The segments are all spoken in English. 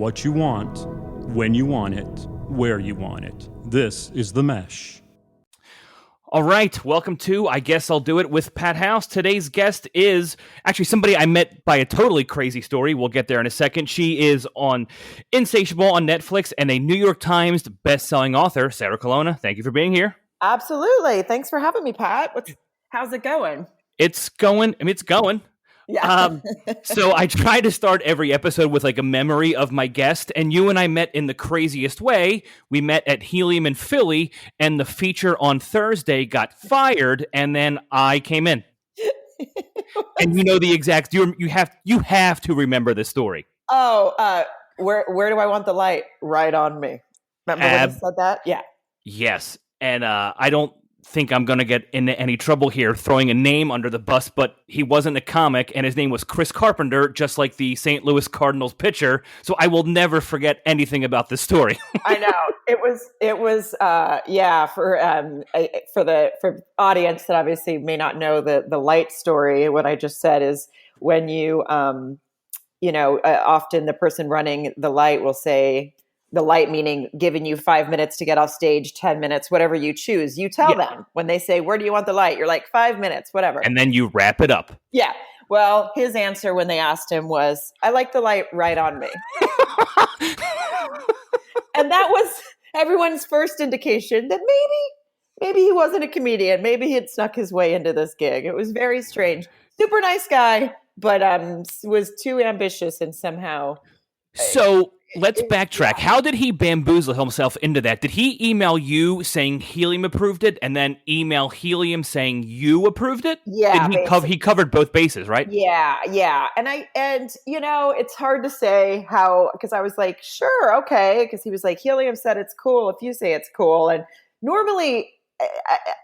what you want, when you want it, where you want it. This is The Mesh. All right, welcome to I Guess I'll Do It with Pat House. Today's guest is actually somebody I met by a totally crazy story. We'll get there in a second. She is on Insatiable on Netflix and a New York Times best-selling author, Sarah Colonna. Thank you for being here. Absolutely. Thanks for having me, Pat. How's it going? It's going. Yeah. So I try to start every episode with like a memory of my guest, and you and I met in the craziest way. We met at Helium in Philly, and the feature on Thursday got fired, and then I came in. And you know the exact. You have to remember this story. Oh, where do I want the light? Right on me. Remember when you said that? Yeah. Yes, and I don't think I'm going to get into any trouble here throwing a name under the bus, but he wasn't a comic, and his name was Chris Carpenter, just like the St. Louis Cardinals pitcher. So I will never forget anything about this story. I know it was for audience that obviously may not know the light story. What I just said is when you often the person running the light will say. The light meaning giving you 5 minutes to get off stage, 10 minutes, whatever you choose. You tell them when they say, where do you want the light? You're like 5 minutes, whatever. And then you wrap it up. Yeah. Well, his answer when they asked him was, I like the light right on me. And that was everyone's first indication that maybe he wasn't a comedian. Maybe he had snuck his way into this gig. It was very strange. Super nice guy, but was too ambitious and somehow. So let's backtrack. How did he bamboozle himself into that? Did he email you saying Helium approved it and then email Helium saying you approved it? Yeah. He covered both bases, right? Yeah. And it's hard to say how, because I was like, sure, okay. Because he was like, Helium said it's cool if you say it's cool. And normally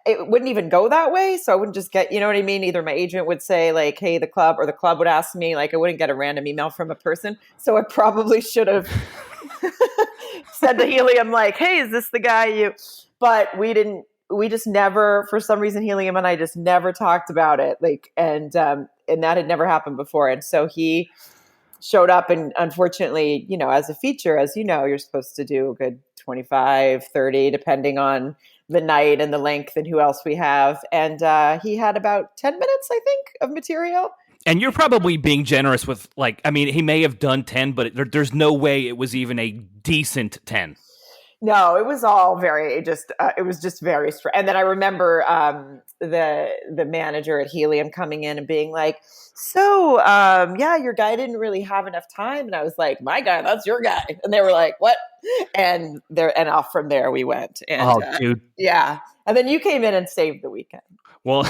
it wouldn't even go that way. So I wouldn't just get, you know what I mean? Either my agent would say like, hey, the club, or the club would ask me, like I wouldn't get a random email from a person. So I probably should have said to Helium, like, hey, is this the guy you, but we just never, for some reason, Helium and I just never talked about it. Like, and that had never happened before. And so he showed up and unfortunately, as a feature, as you know, you're supposed to do a good 25, 30, depending on the night and the length and who else we have. And he had about 10 minutes, I think, of material. And you're probably being generous with he may have done 10, but there's no way it was even a decent 10. No, it was all very it was just very strange. And then I remember the manager at Helium coming in and being like, so, your guy didn't really have enough time. And I was like, my guy, that's your guy. And they were like, what? And off from there we went. And, dude. Yeah. And then you came in and saved the weekend. Well,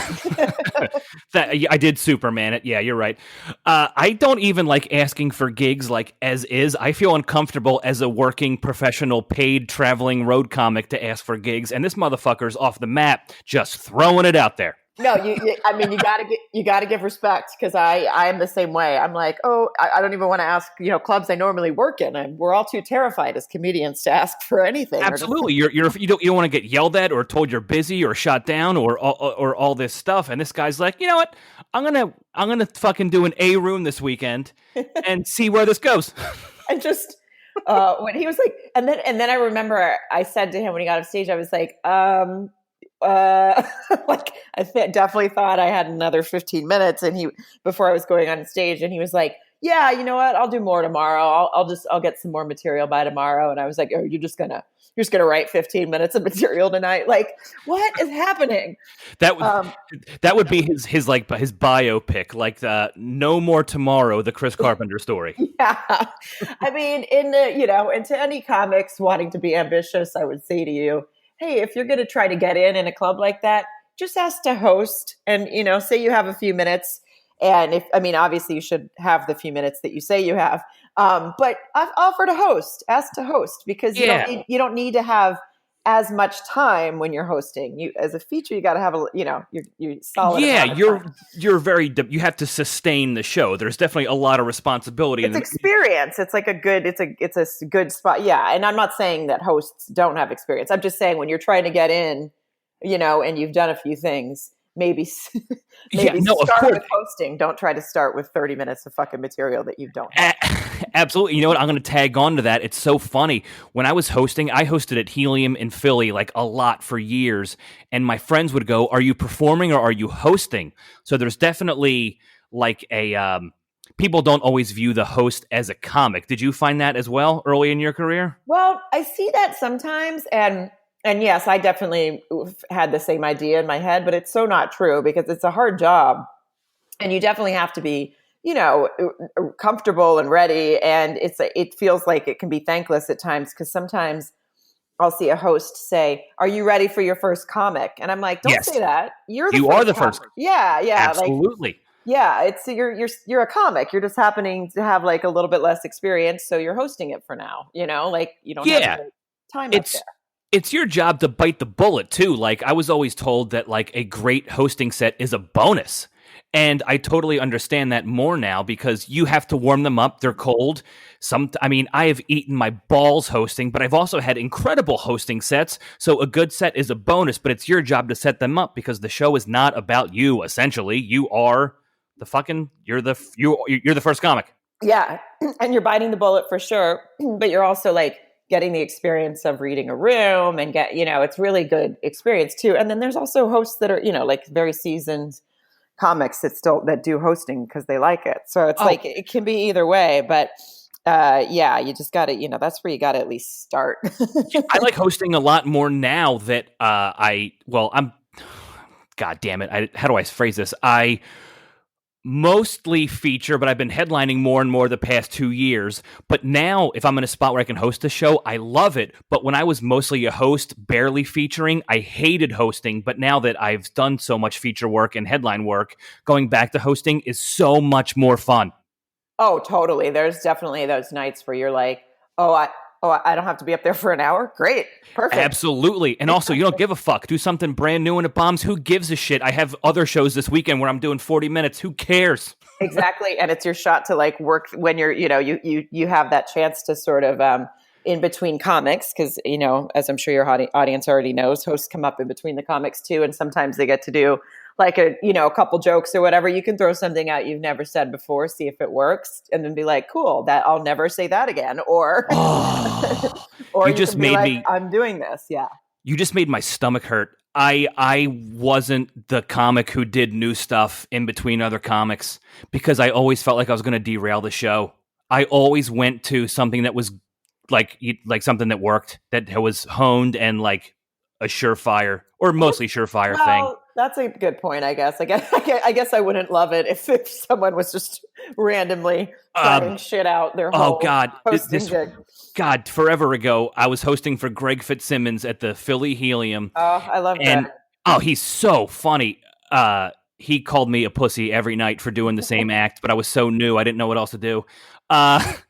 I did Superman it. Yeah, you're right. I don't even like asking for gigs like as is. I feel uncomfortable as a working professional paid traveling road comic to ask for gigs. And this motherfucker's off the map, just throwing it out there. No, you gotta give respect because I am the same way. I'm like, I don't even want to ask, clubs I normally work in. We're all too terrified as comedians to ask for anything. Absolutely, you don't want to get yelled at or told you're busy or shot down or all this stuff. And this guy's like, you know what? I'm gonna fucking do an A room this weekend and see where this goes. And just when he was like, and then I remember I said to him when he got off stage, I was like, definitely thought I had another 15 minutes before I was going on stage, and he was like, yeah, you know what? I'll do more tomorrow. I'll get some more material by tomorrow. And I was like, oh, you're just gonna write 15 minutes of material tonight? Like, what is happening? That would be his biopic, like No More Tomorrow, the Chris Carpenter story. Yeah. I mean, into any comics wanting to be ambitious, I would say to you, hey, if you're going to try to get in a club like that, just ask to host and, say you have a few minutes. And obviously you should have the few minutes that you say you have. But I've offered to host, ask to host, because you don't need to have as much time when you're hosting. You, as a feature, you got to have you're solid. Yeah, you're very, you have to sustain the show. There's definitely a lot of responsibility. It's experience. It's like it's a good spot. Yeah. And I'm not saying that hosts don't have experience. I'm just saying when you're trying to get in, and you've done a few things, maybe Yeah, maybe no, of start course. with hosting. Don't try to start with 30 minutes of fucking material that you don't have. Absolutely. You know what? I'm going to tag on to that. It's so funny. When I was hosting, I hosted at Helium in Philly like a lot for years. And my friends would go, are you performing or are you hosting? So there's definitely like people don't always view the host as a comic. Did you find that as well early in your career? Well, I see that sometimes, and yes, I definitely had the same idea in my head, but it's so not true because it's a hard job, and you definitely have to be, comfortable and ready. And it feels like it can be thankless at times because sometimes I'll see a host say, "Are you ready for your first comic?" And I'm like, "Don't Yes. say that. You're the You first are the comic." first. Yeah, yeah, Absolutely. yeah. It's you're a comic. You're just happening to have like a little bit less experience, so you're hosting it for now. Like you don't have a Yeah. great time up there. It's your job to bite the bullet too. Like I was always told that like a great hosting set is a bonus. And I totally understand that more now because you have to warm them up. They're cold. I have eaten my balls hosting, but I've also had incredible hosting sets. So a good set is a bonus, but it's your job to set them up because the show is not about you. Essentially, you are you're the first comic. Yeah. And you're biting the bullet for sure, but you're also like getting the experience of reading a room and it's really good experience too. And then there's also hosts that are, like very seasoned comics that do hosting because they like it. So it's like, it can be either way, but you just got to, that's where you got to at least start. I like hosting a lot more now that I'm, God damn it. How do I phrase this? I mostly feature, but I've been headlining more and more the past 2 years. But now, if I'm in a spot where I can host a show, I love it. But when I was mostly a host, barely featuring, I hated hosting. But now that I've done so much feature work and headline work, going back to hosting is so much more fun. Oh, totally. There's definitely those nights where you're like, I don't have to be up there for an hour. Great. Perfect. Absolutely. And also, you don't give a fuck. Do something brand new and it bombs. Who gives a shit? I have other shows this weekend where I'm doing 40 minutes. Who cares? Exactly. And it's your shot to like work when you're, you have that chance to sort of in between comics because, as I'm sure your audience already knows, hosts come up in between the comics too. And sometimes they get to do like a couple jokes or whatever. You can throw something out you've never said before, see if it works, and then be like, cool, that I'll never say that again. Or, or you just made me, I'm doing this. Yeah. You just made my stomach hurt. I wasn't the comic who did new stuff in between other comics because I always felt like I was going to derail the show. I always went to something that was like something that worked, that was honed and like a surefire or mostly surefire thing. That's a good point, I guess. I guess I wouldn't love it if someone was just randomly trying shit out their whole hosting gig. God, forever ago, I was hosting for Greg Fitzsimmons at the Philly Helium. Oh, I love that. Oh, he's so funny. He called me a pussy every night for doing the same act, but I was so new, I didn't know what else to do. But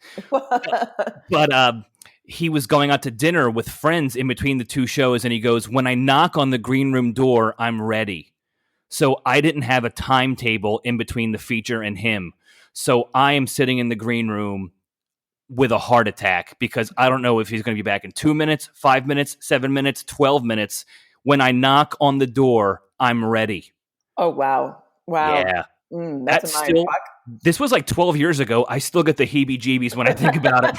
he was going out to dinner with friends in between the two shows, and he goes, when I knock on the green room door, I'm ready. So I didn't have a timetable in between the feature and him. So I am sitting in the green room with a heart attack because I don't know if he's going to be back in 2 minutes, 5 minutes, 7 minutes, 12 minutes. When I knock on the door, I'm ready. Oh, wow. Yeah. That's a mind fuck. This was like 12 years ago. I still get the heebie-jeebies when I think about it.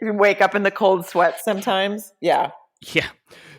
You wake up in the cold sweat sometimes. Yeah. Yeah.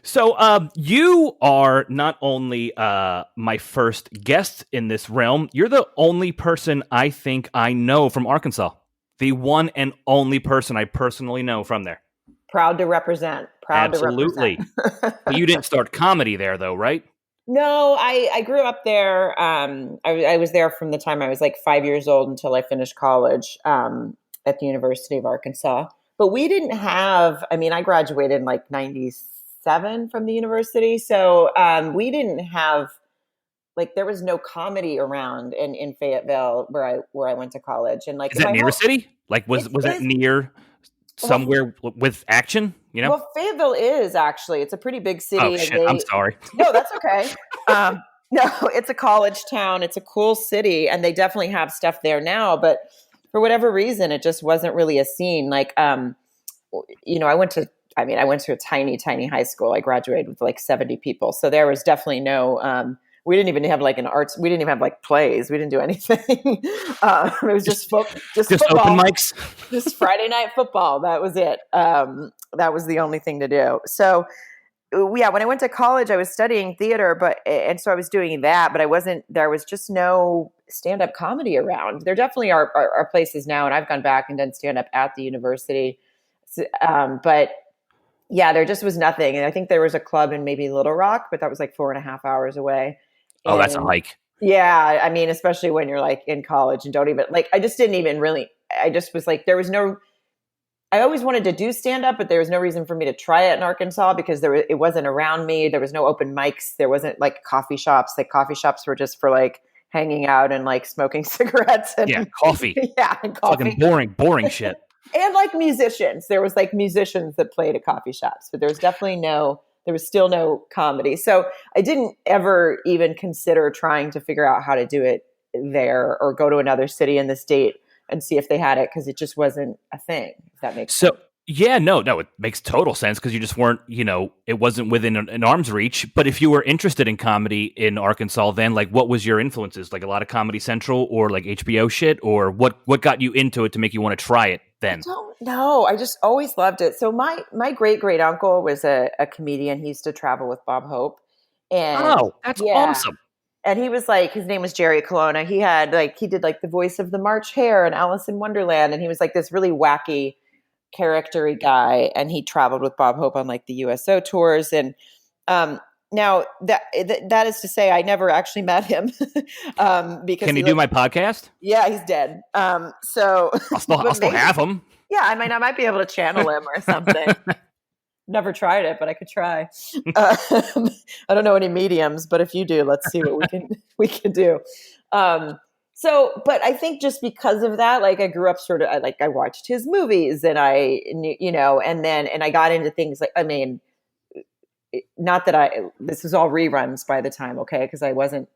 So you are not only my first guest in this realm, you're the only person I think I know from Arkansas. The one and only person I personally know from there. Proud to represent. Absolutely. But you didn't start comedy there, though, right? No, I grew up there. I was there from the time I was like 5 years old until I finished college at the University of Arkansas. But we didn't have, I graduated in like 97 from the university. So we didn't have, like, there was no comedy around in Fayetteville where I went to college. And like, is that near a city? Like, was it near somewhere with action? Well, Fayetteville is actually, it's a pretty big city. Oh shit! I'm sorry. No, that's okay. No, it's a college town. It's a cool city, and they definitely have stuff there now. But for whatever reason, it just wasn't really a scene. Like, I went to a tiny, tiny high school. I graduated with like 70 people, so there was definitely no we didn't even have like an arts. We didn't even have like plays. We didn't do anything. It was just football. Open mics, just Friday night football. That was it. That was the only thing to do. So yeah, when I went to college, I was studying theater, and so I was doing that, but there was just no stand-up comedy around. There definitely are places now, and I've gone back and done stand-up at the university. But yeah, there just was nothing. And I think there was a club in maybe Little Rock, but that was like 4.5 hours away. Oh, that's a hike. Yeah. I mean, especially when you're like in college and don't even like, I just didn't even really, I just was like, I always wanted to do stand up, but there was no reason for me to try it in Arkansas because it wasn't around me. There was no open mics. There wasn't like coffee shops. Like coffee shops were just for like hanging out and like smoking cigarettes. And, coffee. Yeah. And coffee. Fucking boring shit. And like musicians. There was like musicians that played at coffee shops, but there was still no comedy. So I didn't ever even consider trying to figure out how to do it there or go to another city in the state and see if they had it because it just wasn't a thing, if that makes sense. Yeah, no, it makes total sense because you just weren't, it wasn't within an arm's reach. But if you were interested in comedy in Arkansas, then like what was your influences? Like a lot of Comedy Central or like HBO shit, or what got you into it to make you want to try it then? I don't know. I just always loved it. So my great uncle was a comedian. He used to travel with Bob Hope. And that's awesome. And he was like, his name was Jerry Colonna. He did like the voice of the March Hare and Alice in Wonderland. And he was like this really wacky character-y guy. And he traveled with Bob Hope on like the USO tours. And now that is to say, I never actually met him. Because can he do my podcast? Yeah, he's dead. So I'll still have him. Yeah, I might be able to channel him or something. Never tried it, but I could try. I don't know any mediums, but if you do, let's see what we can do. But I think just because of that, like I grew up I watched his movies and I knew, and I got into things like, I mean, not that this is all reruns by the time, okay, because I wasn't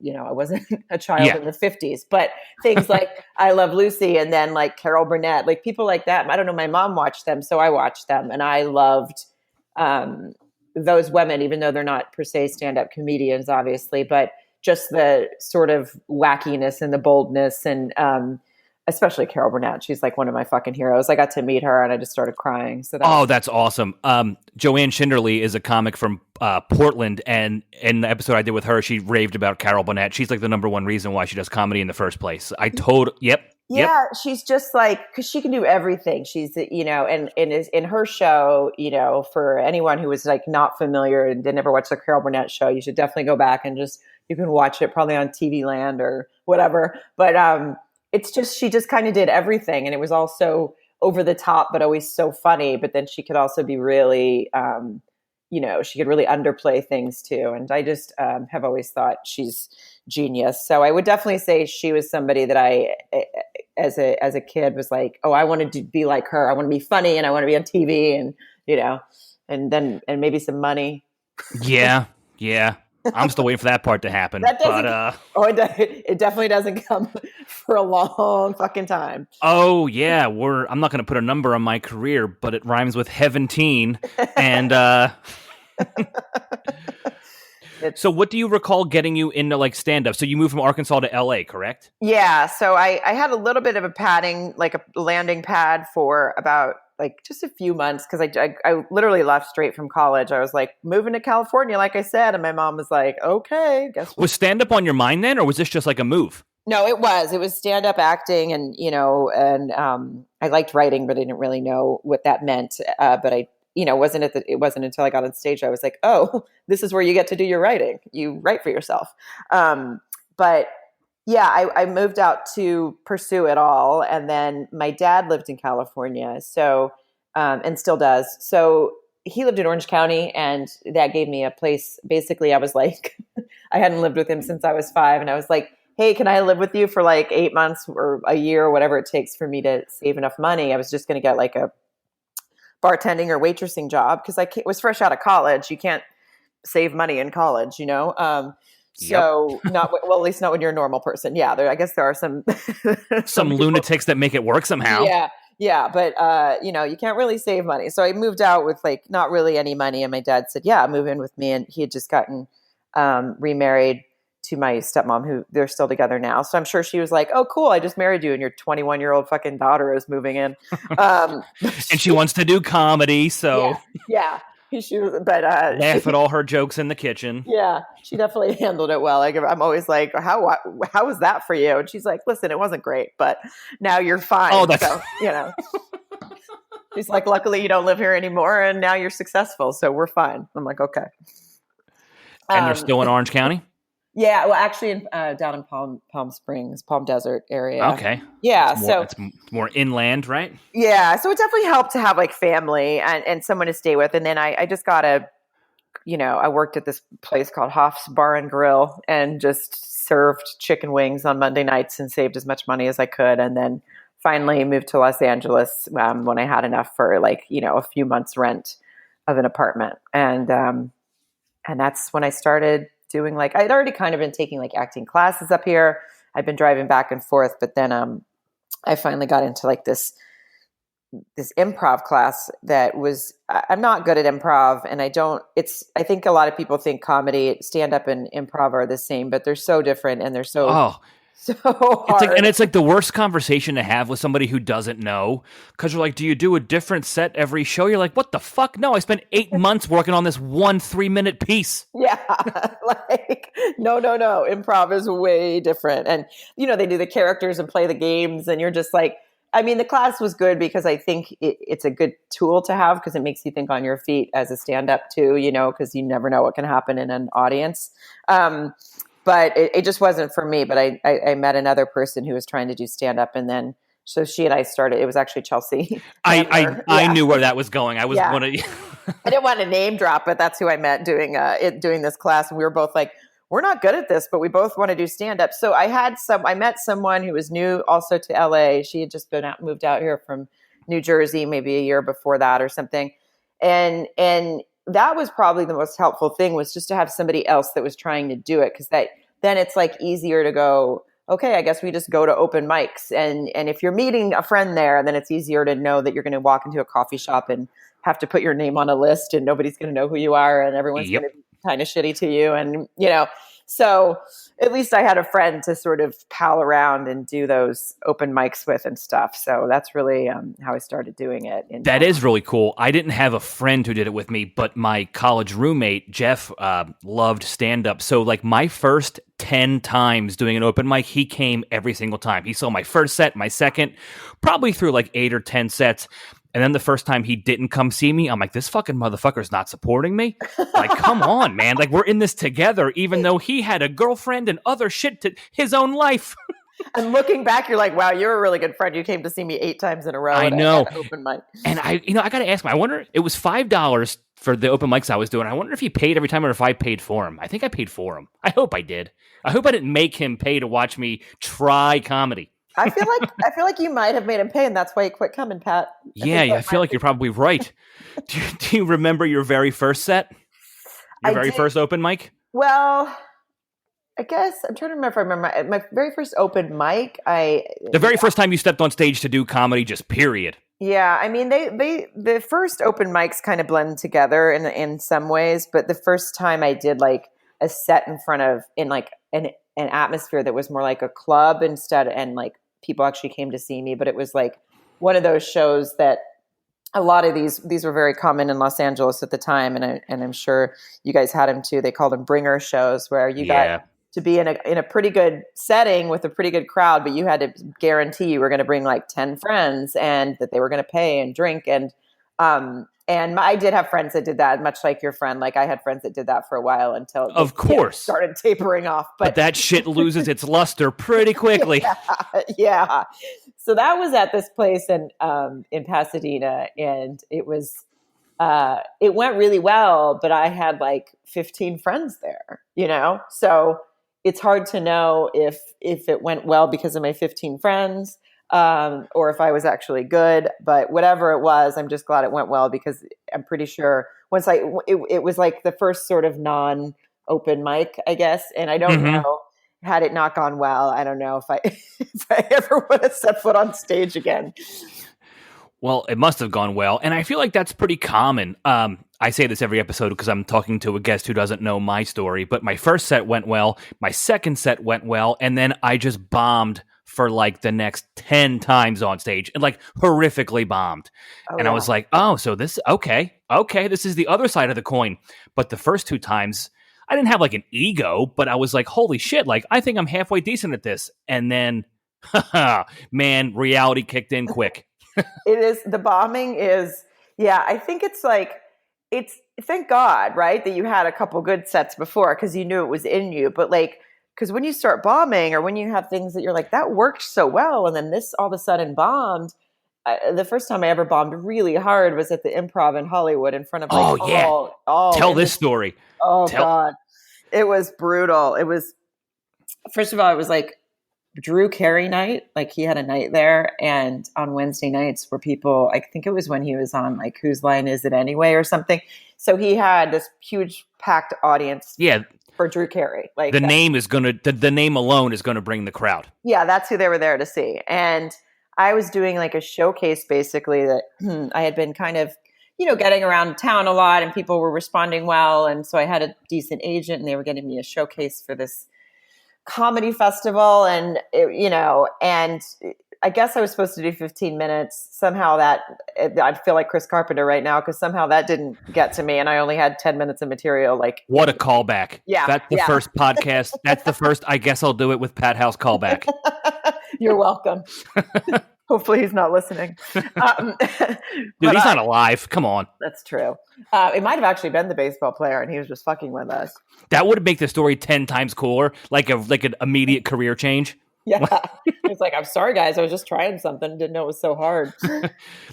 a child in the 50s, but things like I Love Lucy and then like Carol Burnett, like people like that. I don't know, my mom watched them, so I watched them, and I loved those women, even though they're not per se stand-up comedians, obviously, but just the sort of wackiness and the boldness and especially Carol Burnett. She's like one of my fucking heroes. I got to meet her and I just started crying. So that's awesome. Joanne Schinderly is a comic from Portland, and in the episode I did with her, she raved about Carol Burnett. She's like the number one reason why she does comedy in the first place. Yeah, she's just like, because she can do everything. She's, and is in her show, for anyone who was like not familiar and didn't ever watch the Carol Burnett show, you should definitely go back and you can watch it probably on TV Land or whatever. But it's just, she just kind of did everything. And it was all so over the top, but always so funny. But then she could also be really, she could really underplay things too. And I just have always thought she's genius. So I would definitely say she was somebody that I, as a kid, was like, oh, I wanted to be like her. I want to be funny and I want to be on TV and maybe some money. Yeah. I'm still waiting for that part to happen. It definitely doesn't come for a long fucking time. Oh yeah, I'm not going to put a number on my career, but it rhymes with Heaven-teen. And so what do you recall getting you into like stand-up? So you moved from Arkansas to LA, correct? Yeah. So I had a little bit of a padding, like a landing pad for about like just a few months. Cause I literally left straight from college. I was like moving to California, like I said. And my mom was like, okay, guess what? Was stand-up on your mind then? Or was this just like a move? No, it was stand-up acting and, I liked writing, but I didn't really know what that meant. But it wasn't until I got on stage, I was like, oh, this is where you get to do your writing. You write for yourself. But yeah, I moved out to pursue it all. And then my dad lived in California. So, and still does. So he lived in Orange County and that gave me a place. Basically, I was like, I hadn't lived with him since I was 5. And I was like, hey, can I live with you for like 8 months or a year or whatever it takes for me to save enough money? I was just going to get like a bartending or waitressing job because I was fresh out of college. You can't save money in college, So at least not when you're a normal person. Yeah, I guess there are some lunatics that make it work somehow. Yeah, but you can't really save money. So I moved out with like not really any money, and my dad said, "Yeah, move in with me." And he had just gotten remarried to my stepmom, who they're still together now. So I'm sure she was like, "Oh, cool! I just married you, and your 21-year-old fucking daughter is moving in." And she wants to do comedy, so yeah. She was, but laugh at all her jokes in the kitchen. yeah, she definitely handled it well. Like, I'm always like, how was that for you? And she's like, listen, it wasn't great, but now you're fine. Oh, that's so, she's like, luckily you don't live here anymore, and now you're successful, so we're fine. I'm like, okay. And they're still in Orange County? Yeah, well, actually, down in Palm Springs, Palm Desert area. Okay. Yeah, it's more inland, right? Yeah, so it definitely helped to have like family and someone to stay with. And then I just got I worked at this place called Hoff's Bar and Grill and just served chicken wings on Monday nights and saved as much money as I could. And then finally moved to Los Angeles when I had enough for a few months rent of an apartment. And that's when I started doing I'd already kind of been taking acting classes up here. I've been driving back and forth, but then I finally got into this improv class that was, I'm not good at improv, and I think a lot of people think comedy, stand up and improv are the same, but they're so different and they're so hard. It's like the worst conversation to have with somebody who doesn't know, because you're like, do you do a different set every show? You're like, what the fuck? No, I spent 8 months working on this 1 3-minute piece. Yeah. No. Improv is way different. And, they do the characters and play the games, and you're just like, the class was good because I think it's a good tool to have because it makes you think on your feet as a stand-up too, because you never know what can happen in an audience. But it just wasn't for me. But I met another person who was trying to do stand-up, and then so she and I started. It was actually Chelsea. I knew where that was going. I was one of I didn't want to name drop, but that's who I met doing this class, and we were both like, we're not good at this, but we both want to do stand-up. So I met someone who was new also to LA. She had just moved out here from New Jersey, maybe a year before that or something. And that was probably the most helpful thing, was just to have somebody else that was trying to do it. Cause then it's easier to go, okay, I guess we just go to open mics. And if you're meeting a friend there, then it's easier to know that you're going to walk into a coffee shop and have to put your name on a list, and nobody's going to know who you are, and everyone's going to be kind of shitty to you. And, so at least I had a friend to sort of pal around and do those open mics with and stuff. So that's really how I started doing it. That is really cool. I didn't have a friend who did it with me, but my college roommate, Jeff, loved stand-up. So my first 10 times doing an open mic, he came every single time. He saw my first set, my second, probably through 8 or 10 sets. And then the first time he didn't come see me, I'm like, this fucking motherfucker's not supporting me. Come on, man. We're in this together, even though he had a girlfriend and other shit to his own life. And looking back, you're like, wow, you're a really good friend. You came to see me 8 times in a row. I know. Open mic. And I got to ask him, I wonder, it was $5 for the open mics I was doing. I wonder if he paid every time or if I paid for him. I think I paid for him. I hope I did. I hope I didn't make him pay to watch me try comedy. I feel like you might have made him pay, and that's why you quit coming, Pat. I feel like you're probably right. Do you remember your very first set? Your very first open mic? Well, I guess I'm trying to remember if I remember my very first open mic. The very first time you stepped on stage to do comedy, just period. Yeah, the first open mics kind of blend together in some ways, but the first time I did a set in front of an atmosphere that was more like a club instead, and people actually came to see me, but it was one of those shows that a lot of these were very common in Los Angeles at the time, and I'm sure you guys had them too. They called them bringer shows, where you got to be in a pretty good setting with a pretty good crowd, but you had to guarantee you were going to bring 10 friends, and that they were going to pay and drink. And I did have friends that did that, much like your friend. I had friends that did that for a while until of course started tapering off. But that shit loses its luster pretty quickly. Yeah. So that was at this place in Pasadena, and it was it went really well. But I had 15 friends there, So it's hard to know if it went well because of my 15 friends. Or if I was actually good, but whatever it was, I'm just glad it went well, because I'm pretty sure once it was the first sort of non-open mic, I guess. And I don't know, had it not gone well, I don't know if I ever would have set foot on stage again. Well, it must have gone well. And I feel like that's pretty common. I say this every episode because I'm talking to a guest who doesn't know my story, but my first set went well. My second set went well. And then I just bombed for like the next 10 times on stage and like horrifically bombed. I was like, oh, so this, okay, this is the other side of the coin. But the first 2 times, I didn't have like an ego, but I was like, holy shit, like I think I'm halfway decent at this. And then, man, reality kicked in quick. It is, the bombing is, I think it's like, it's, thank God, right, that you had a couple good sets before because you knew it was in you. But like, because when you start bombing or when you have things that you're like, that worked so well, and then this all of a sudden bombed. The first time I ever bombed really hard was at the Improv in Hollywood in front of like, tell this story. God. It was brutal. It was, first of all, it was like Drew Carey night. Like he had a night there, and on Wednesday nights where people, I think it was when he was on like Whose Line Is It Anyway or something. So he had this huge packed audience. Yeah. For Drew Carey. Like the name is going to, the name alone is going to bring the crowd. Yeah. That's who they were there to see. And I was doing like a showcase basically that I had been kind of, getting around town a lot and people were responding well. And so I had a decent agent and they were getting me a showcase for this comedy festival. And, and I guess I was supposed to do 15 minutes. Somehow I feel like Chris Carpenter right now because somehow that didn't get to me and I only had 10 minutes of material. Like, what a callback. Yeah. That's the first podcast. That's the first, I guess I'll do it with Pat House callback. You're welcome. Hopefully he's not listening. Dude, he's not alive. Come on. That's true. It might have actually been the baseball player and he was just fucking with us. That would make the story 10 times cooler, like an immediate career change. Yeah. It's like, I'm sorry, guys. I was just trying something. Didn't know it was so hard.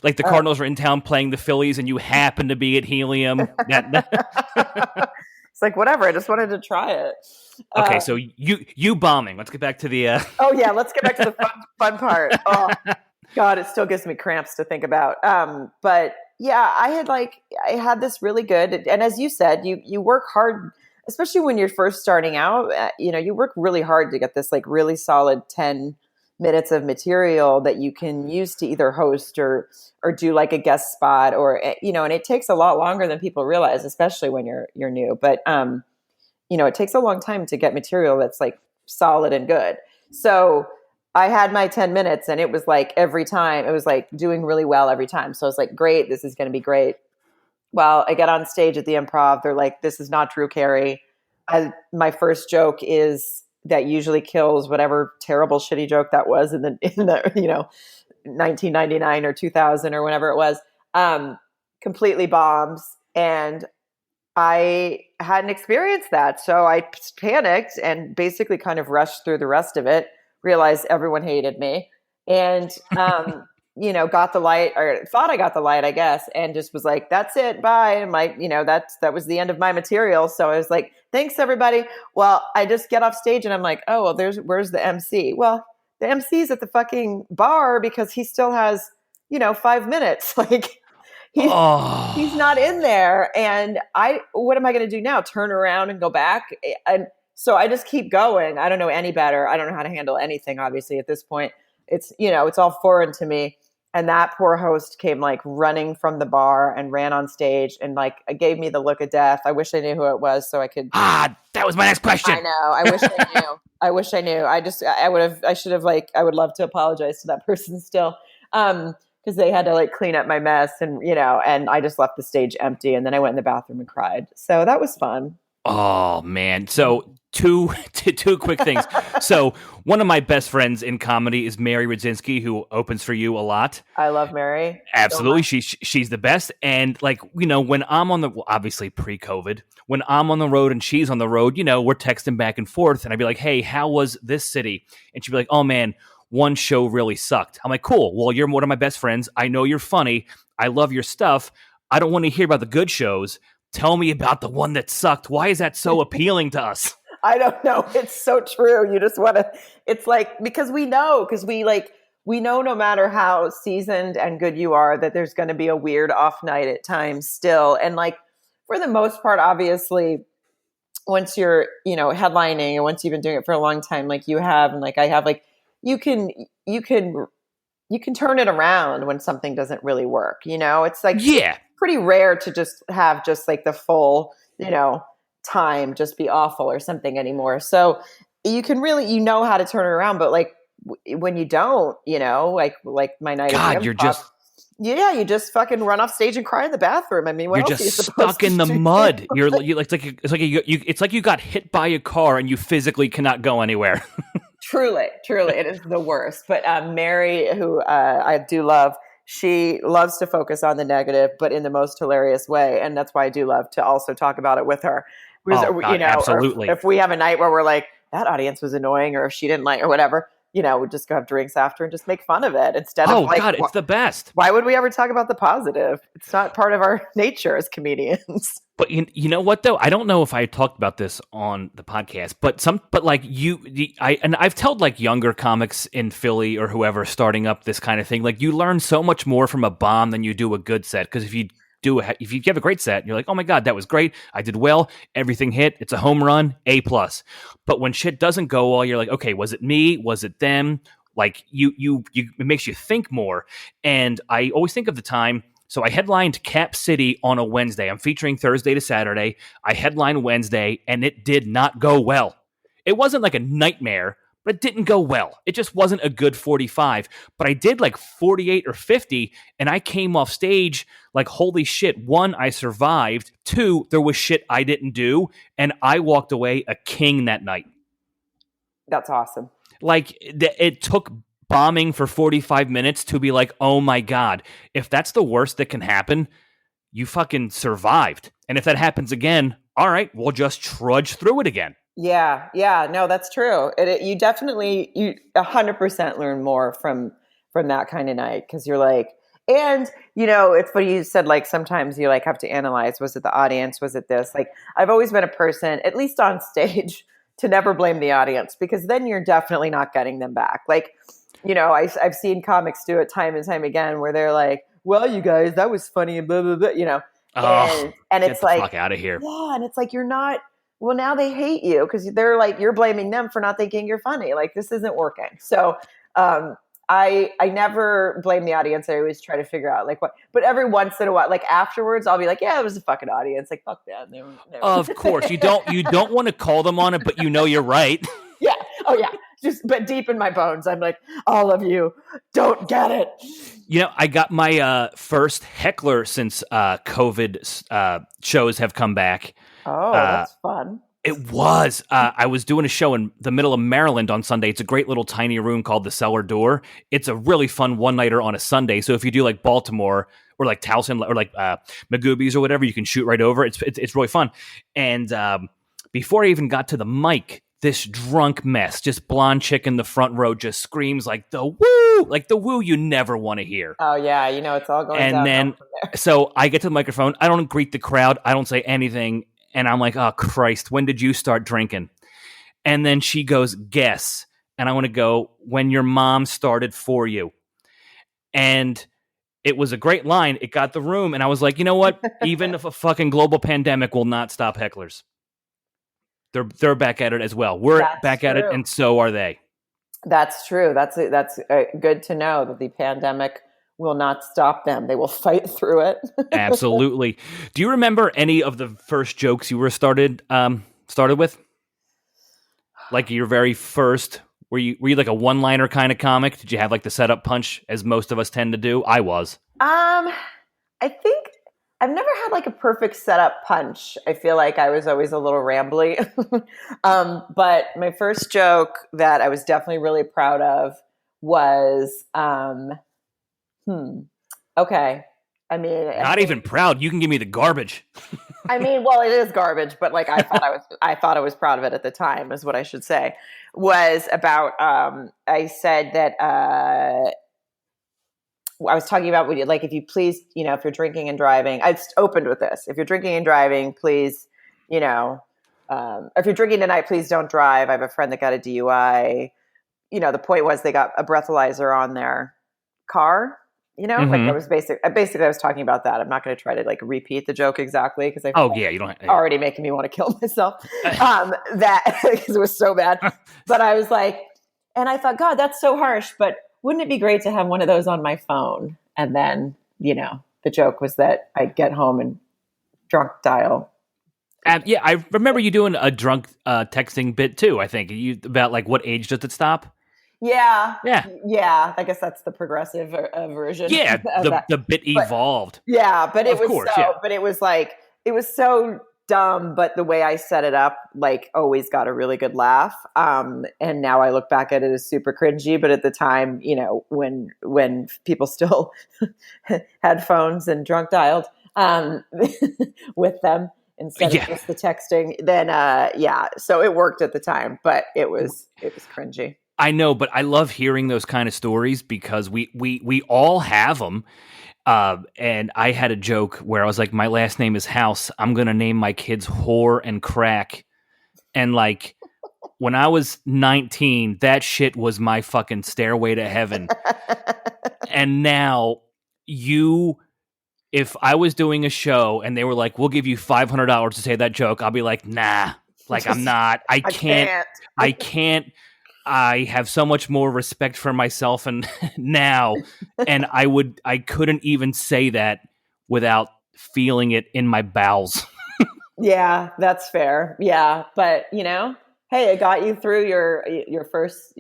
Like the Cardinals are in town playing the Phillies and you happen to be at Helium. It's like, whatever. I just wanted to try it. Okay, so you bombing. Let's get back to the... Oh, yeah. Let's get back to the fun part. Oh, God, it still gives me cramps to think about. But, yeah, I had this really good... And as you said, you work hard... Especially when you're first starting out, you work really hard to get this like really solid 10 minutes of material that you can use to either host or do like a guest spot or, and it takes a lot longer than people realize, especially when you're new. But, it takes a long time to get material that's like solid and good. So I had my 10 minutes and it was like every time it was like doing really well every time. So I was like, great, this is going to be great. Well, I get on stage at the Improv. They're like, this is not Drew Carey. My first joke is that usually kills whatever terrible, shitty joke that was in the 1999 or 2000 or whenever it was. Completely bombs. And I hadn't experienced that. So I panicked and basically kind of rushed through the rest of it, realized everyone hated me. And, got the light or thought I got the light, I guess, and just was like, that's it. Bye. And that was the end of my material. So I was like, thanks everybody. Well, I just get off stage and I'm like, oh, well, where's the MC? Well, the MC's at the fucking bar because he still has, 5 minutes. Like he's not in there. And what am I going to do now? Turn around and go back? And so I just keep going. I don't know any better. I don't know how to handle anything, obviously, at this point. It's, it's all foreign to me. And that poor host came like running from the bar and ran on stage and like gave me the look of death. I wish I knew who it was so I could. That was my next question. I know. I wish I knew. I would love to apologize to that person still. Because they had to like clean up my mess and, and I just left the stage empty. And then I went in the bathroom and cried. So that was fun. Oh man. So two quick things. So one of my best friends in comedy is Mary Radzinski, who opens for you a lot. I love Mary. Absolutely. She's the best. And like, when I'm obviously pre-COVID, when I'm on the road and she's on the road, we're texting back and forth and I'd be like, hey, how was this city? And she'd be like, oh man, one show really sucked. I'm like, cool. Well, you're one of my best friends. I know you're funny. I love your stuff. I don't want to hear about the good shows. Tell me about the one that sucked. Why is that so appealing to us? I don't know. It's so true. You just want to, it's like, because we know no matter how seasoned and good you are, that there's going to be a weird off night at times still. And like, for the most part, obviously, once you're, headlining and once you've been doing it for a long time, like you have, and like I have, like, you can you can turn it around when something doesn't really work. It's like pretty rare to just have just like the full, time just be awful or something anymore. So you can really, how to turn it around, but like when you don't, like my night God, at the you're Improv, just you just fucking run off stage and cry in the bathroom. I mean, what you're else just are you supposed stuck in to the do? mud. It's like you got hit by a car and you physically cannot go anywhere. Truly, it is the worst. But Mary, who I do love, she loves to focus on the negative, but in the most hilarious way, and that's why I do love to also talk about it with her. Because, Oh, God, absolutely. If we have a night where we're like, that audience was annoying, or if she didn't like, or whatever, we just go have drinks after and just make fun of it instead of like, God, it's the best. Why would we ever talk about the positive? It's not part of our nature as comedians. But you know what though? I don't know if I talked about this on the podcast, but I've told like younger comics in Philly or whoever starting up this kind of thing. Like you learn so much more from a bomb than you do a good set. Because if you give a great set, you're like, oh my God, that was great. I did well. Everything hit. It's a home run, A+. But when shit doesn't go well, you're like, okay, was it me? Was it them? Like it makes you think more. And I always think of the time. So I headlined Cap City on a Wednesday. I'm featuring Thursday to Saturday. I headlined Wednesday, and it did not go well. It wasn't like a nightmare, but it didn't go well. It just wasn't a good 45. But I did like 48 or 50, and I came off stage like, holy shit. 1, I survived. 2, there was shit I didn't do, and I walked away a king that night. That's awesome. Like, it took bombing for 45 minutes to be like, oh my God, if that's the worst that can happen, you fucking survived. And if that happens again, all right, we'll just trudge through it again. Yeah. No, that's true. You 100% learn more from that kind of night. Cause you're like, and it's funny you said, like, sometimes you like have to analyze, was it the audience? Was it this? Like, I've always been a person, at least on stage, to never blame the audience, because then you're definitely not getting them back. Like, I've seen comics do it time and time again where they're like, well, you guys, that was funny and blah, blah, blah, and it's like, fuck out of here. Yeah. And it's like, you're not, well, now they hate you because they're like, you're blaming them for not thinking you're funny. Like, this isn't working. So, I never blame the audience. I always try to figure out like what, but every once in a while, like afterwards, I'll be like, yeah, it was a fucking audience. Like, fuck that. They were. Of course, you don't want to call them on it, but you're right. Yeah. Oh yeah. But deep in my bones, I'm like, all of you don't get it. I got my first heckler since COVID shows have come back. Oh, that's fun. It was. I was doing a show in the middle of Maryland on Sunday. It's a great little tiny room called the Cellar Door. It's a really fun one-nighter on a Sunday. So if you do like Baltimore or like Towson or like Magoobies or whatever, you can shoot right over. It's really fun. And before I even got to the mic, this drunk mess, just blonde chick in the front row, just screams like the woo you never want to hear. Oh yeah, it's all going down. And then, so I get to the microphone. I don't greet the crowd. I don't say anything. And I'm like, oh Christ, when did you start drinking? And then she goes, guess. And I want to go, when your mom started for you. And it was a great line. It got the room. And I was like, you know what? Even if a fucking global pandemic will not stop hecklers. They're back at it as well. We're back at it, and so are they. That's true. That's good to know that the pandemic will not stop them. They will fight through it. Absolutely. Do you remember any of the first jokes you were started with? Like your very first? Were you like a one-liner kind of comic? Did you have like the setup punch, as most of us tend to do? I was. I think I've never had like a perfect setup punch. I feel like I was always a little rambly. But my first joke that I was definitely really proud of was, okay. I mean, not even proud. You can give me the garbage. I mean, well, it is garbage, but like I thought I was proud of it at the time, is what I should say. Was about I said that I was talking about, like, if you please, if you're drinking and driving, I opened with this. If you're drinking and driving, please, if you're drinking tonight, please don't drive. I have a friend that got a DUI. The point was they got a breathalyzer on their car. Like I was basically I was talking about that. I'm not going to try to like repeat the joke exactly because you don't already making me want to kill myself. That because it was so bad. But I was like, and I thought, God, that's so harsh. But wouldn't it be great to have one of those on my phone? And then, the joke was that I'd get home and drunk dial. Yeah, I remember you doing a drunk texting bit too. I think about like what age does it stop? Yeah. Yeah. I guess that's the progressive version. Yeah, of that. the bit evolved. Yeah, but Of course, but it was like, it was so dumb, but the way I set it up, like, always got a really good laugh. And now I look back at it as super cringy, but at the time, when people still had phones and drunk dialed with them instead of just the texting, then so it worked at the time, but it was cringy. I know, but I love hearing those kind of stories because we all have them. And I had a joke where I was like, my last name is House. I'm going to name my kids Whore and Crack. And like, when I was 19, that shit was my fucking stairway to heaven. And now if I was doing a show and they were like, we'll give you $500 to say that joke, I'll be like, nah, like I'm not, I can't. I have so much more respect for myself and now, and I couldn't even say that without feeling it in my bowels. Yeah, that's fair. Yeah. But, hey, it got you through your first,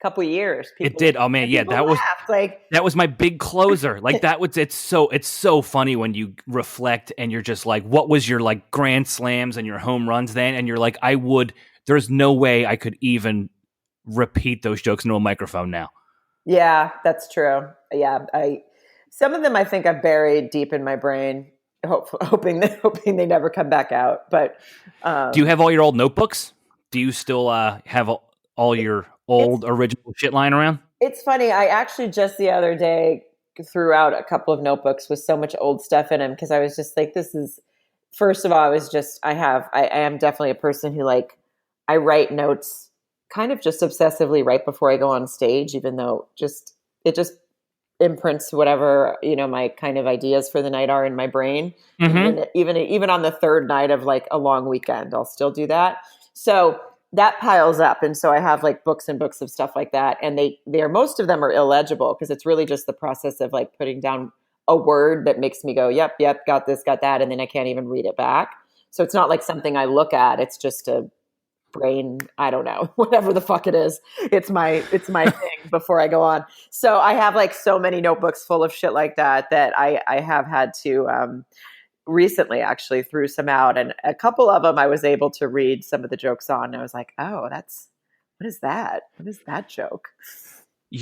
couple years. It did. Oh man. Yeah. That was my big closer. Like it's so funny when you reflect and you're just like, what was your like grand slams and your home runs then? And you're like, there's no way I could even repeat those jokes into a microphone now. Yeah, that's true. Yeah. Some of them I think I've buried deep in my brain, hoping they never come back out. But do you have all your old notebooks? Do you still have all your old original shit lying around? It's funny. I actually just the other day threw out a couple of notebooks with so much old stuff in them because I was just like, first of all, I am definitely a person who like, I write notes kind of just obsessively right before I go on stage, even though it just imprints whatever, my kind of ideas for the night are in my brain. Mm-hmm. Even on the third night of like a long weekend, I'll still do that. So that piles up. And so I have like books and books of stuff like that. And most of them are illegible because it's really just the process of like putting down a word that makes me go, yep, got this, got that. And then I can't even read it back. So it's not like something I look at. It's just a brain, I don't know, whatever the fuck it is. It's my thing before I go on. So I have like so many notebooks full of shit like that I have had to recently actually threw some out, and a couple of them I was able to read some of the jokes on. And I was like, oh, what is that? What is that joke?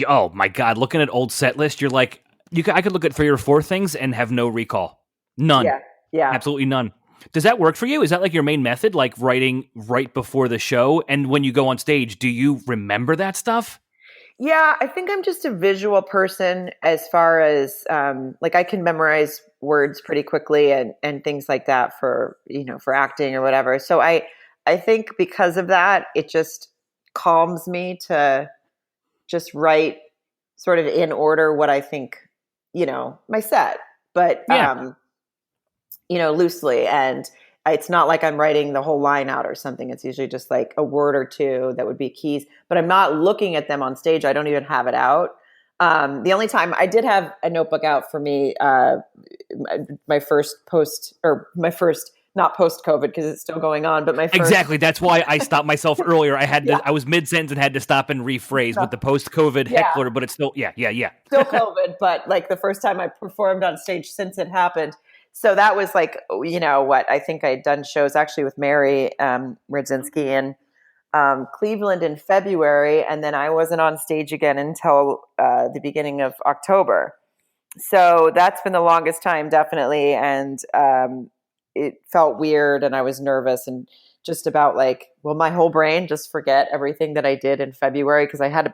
Oh my God. Looking at old set list, you're like, I could look at 3 or 4 things and have no recall. None. Yeah. Absolutely none. Does that work for you? Is that like your main method, like writing right before the show? And when you go on stage, do you remember that stuff? Yeah, I think I'm just a visual person as far as like I can memorize words pretty quickly and things like that for acting or whatever. So I think because of that, it just calms me to just write sort of in order what I think, my set. But loosely. And it's not like I'm writing the whole line out or something. It's usually just like a word or two that would be keys, but I'm not looking at them on stage. I don't even have it out. The only time I did have a notebook out for me, my first not post-COVID because it's still going on, but my first. Exactly. That's why I stopped myself earlier. I was mid-sentence and had to stop and rephrase with the post-COVID heckler, but it's still, Still COVID, but like the first time I performed on stage since it happened. So that was like, what I think I'd done shows actually with Mary Radzinski in Cleveland in February. And then I wasn't on stage again until the beginning of October. So that's been the longest time, definitely. And it felt weird and I was nervous and just about like, will my whole brain just forget everything that I did in February? Because I had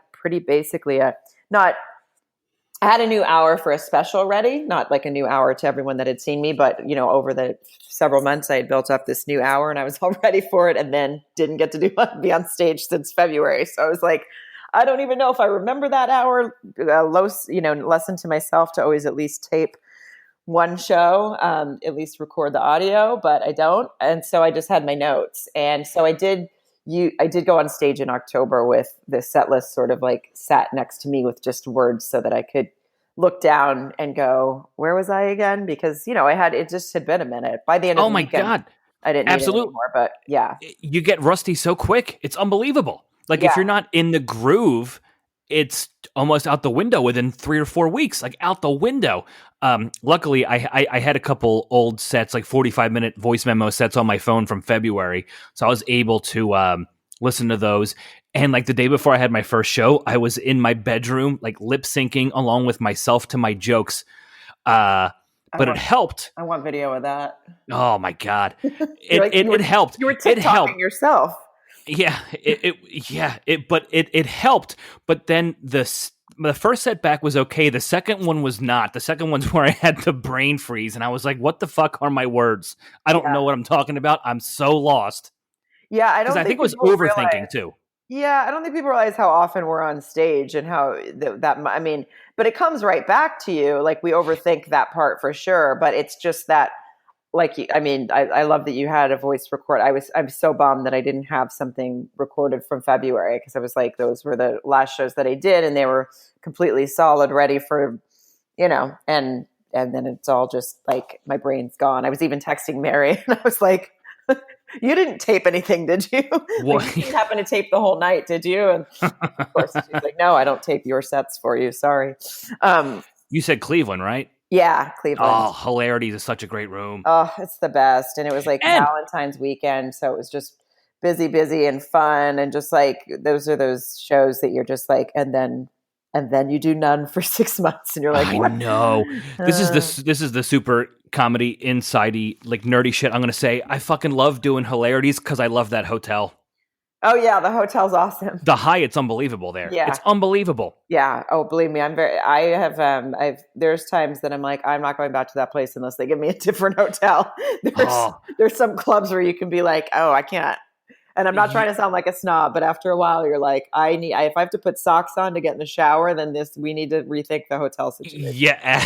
I had a new hour for a special ready, not like a new hour to everyone that had seen me, but over the several months I had built up this new hour and I was all ready for it and then didn't get to be on stage since February. So I was like, I don't even know if I remember that hour. Lesson to myself to always at least tape one show, at least record the audio, but I don't. And so I just had my notes. And so I did I did go on stage in October with the set list sort of like sat next to me with just words so that I could look down and go, where was I again? Because, it just had been a minute. By the end of the weekend, God. I didn't need it Absolutely. anymore, but yeah. You get rusty so quick. It's unbelievable. Like if you're not in the groove, it's almost out the window within 3 or 4 weeks, like out the window. Luckily, I had a couple old sets, like 45-minute voice memo sets on my phone from February. So I was able to listen to those. And like the day before I had my first show, I was in my bedroom, like lip syncing along with myself to my jokes. It helped. I want video of that. Oh my God. It helped. You were TikToking yourself. Yeah, it helped. But then the first setback was okay. The second one was not. The second one's where I had the brain freeze, and I was like, "What the fuck are my words? I don't know what I'm talking about. I'm so lost." Yeah, I think it was overthinking too. Yeah, I don't think people realize how often we're on stage and how but it comes right back to you. Like we overthink that part for sure, but it's just that. I love that you had a voice record. I'm so bummed that I didn't have something recorded from February because I was like, those were the last shows that I did and they were completely solid, ready for, and then it's all just like my brain's gone. I was even texting Mary and I was like, you didn't tape anything, did you? Like, you didn't happen to tape the whole night, did you? And of course she's like, no, I don't tape your sets for you. Sorry. You said Cleveland, right? Yeah, Cleveland. Oh, Hilarities is such a great room. Oh, it's the best. And it was like Valentine's weekend. So it was just busy and fun. And just like, those are those shows that you're just like, and then you do none for 6 months. And you're like, what? I know. This is the super comedy, insidey, like nerdy shit. I'm going to say, I fucking love doing Hilarities because I love that hotel. Oh yeah, the hotel's awesome. The Hyatt's unbelievable there. Yeah. It's unbelievable. Yeah. Oh, believe me, there's times that I'm like, I'm not going back to that place unless they give me a different hotel. There's some clubs where you can be like, oh, I can't. And I'm not trying to sound like a snob, but after a while you're like, if I have to put socks on to get in the shower, then we need to rethink the hotel situation. Yeah.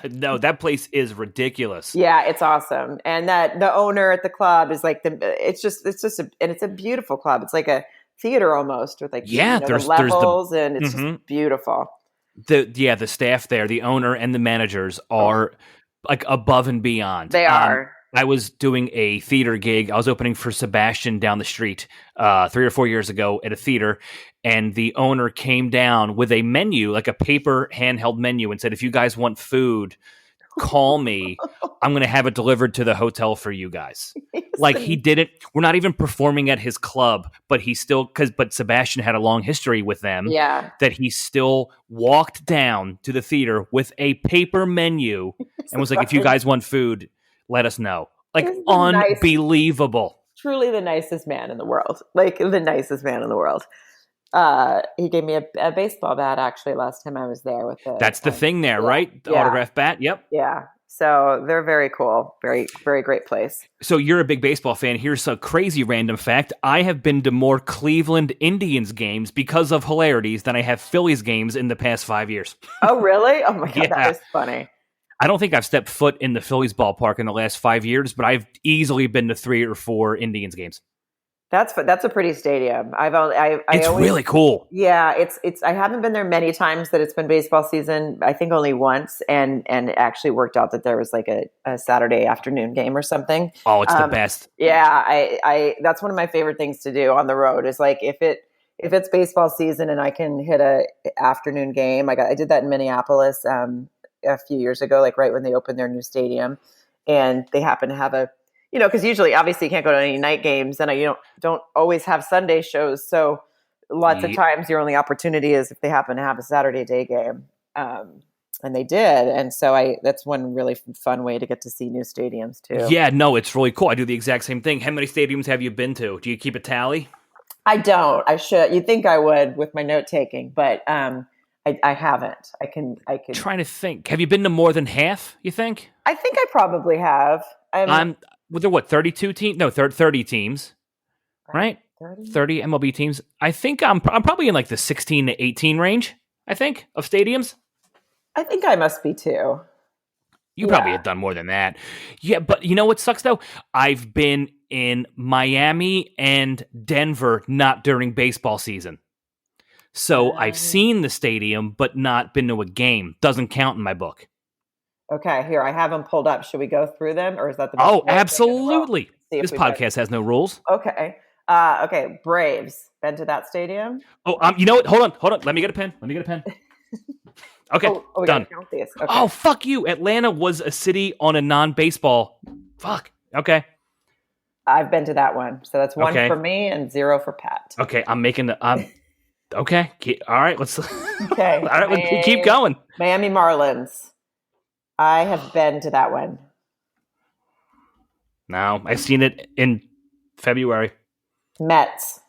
No, that place is ridiculous. Yeah, it's awesome. And that the owner at the club is like it's a beautiful club. It's like a theater almost with like the levels and it's just beautiful. The staff there, the owner and the managers are like above and beyond. They are. I was doing a theater gig. I was opening for Sebastian down the street 3 or 4 years ago at a theater, and the owner came down with a menu, like a paper handheld menu, and said, if you guys want food, call me. I'm going to have it delivered to the hotel for you guys. Like he did it. We're not even performing at his club, but but Sebastian had a long history with them. Yeah. That he still walked down to the theater with a paper menu and was like, if you guys want food, let us know. Like unbelievable. Truly the nicest man in the world. Like the nicest man in the world. He gave me a baseball bat actually last time I was there with it. That's the thing there, right? The autograph bat. Yep. Yeah. So they're very cool. Very, very great place. So you're a big baseball fan. Here's a crazy random fact. I have been to more Cleveland Indians games because of Hilarities than I have Phillies games in the past 5 years. Oh, really? Oh my God, that is funny. I don't think I've stepped foot in the Phillies ballpark in the last 5 years, but I've easily been to 3 or 4 Indians games. That's a pretty stadium. It's really cool. Yeah, it's. I haven't been there many times that it's been baseball season. I think only once, and it actually worked out that there was like a Saturday afternoon game or something. Oh, it's the best. Yeah, I that's one of my favorite things to do on the road is like if it's baseball season and I can hit a afternoon game. I did that in Minneapolis a few years ago, like right when they opened their new stadium, and they happen to have because usually, obviously, you can't go to any night games, and you don't always have Sunday shows. So lots of times, your only opportunity is if they happen to have a Saturday day game, and they did. And so that's one really fun way to get to see new stadiums too. Yeah, no, it's really cool. I do the exact same thing. How many stadiums have you been to? Do you keep a tally? I don't. I should. You'd think I would with my note taking, but I haven't. I can. Trying to think. Have you been to more than half? You think? I think I probably have. Well, there 32 teams? No, 30 teams, right? 30 MLB teams. I think I'm probably in like the 16 to 18 range, I think, of stadiums. I think I must be too. You probably have done more than that. Yeah, but you know what sucks though? I've been in Miami and Denver, not during baseball season. So I've seen the stadium, but not been to a game. Doesn't count in my book. Okay, here, I have them pulled up. Should we go through them, or is that the Oh, absolutely. This podcast has no rules. Okay. Okay, Braves. Been to that stadium? Oh, you know what? Hold on. Let me get a pen. Okay, we done. gotta count these. Okay. Oh, fuck you. Atlanta was a city on a non-baseball. Fuck. Okay. I've been to that one. So that's 1 for me and 0 for Pat. Okay, I'm making the... okay. All right, let's... Okay. All right, let's keep going. Miami Marlins. I have been to that one. No, I've seen it in February. Mets.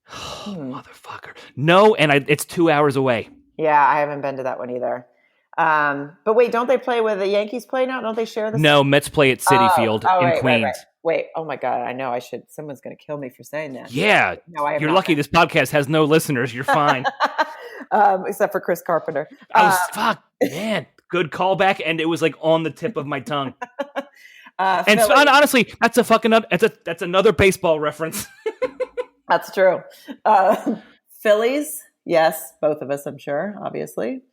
Motherfucker. No, and it's 2 hours away. Yeah, I haven't been to that one either. But wait, don't they play where the Yankees play now? Don't they share the... No, Mets play at Citi Field in Queens. Right. Wait, oh my God, I know I should... Someone's going to kill me for saying that. Yeah, no, you're lucky this podcast has no listeners. You're fine. Except for Chris Carpenter. Fuck, man. Good callback, and it was like on the tip of my tongue. And honestly, that's that's another baseball reference. That's true. Phillies, yes, both of us, I'm sure, obviously.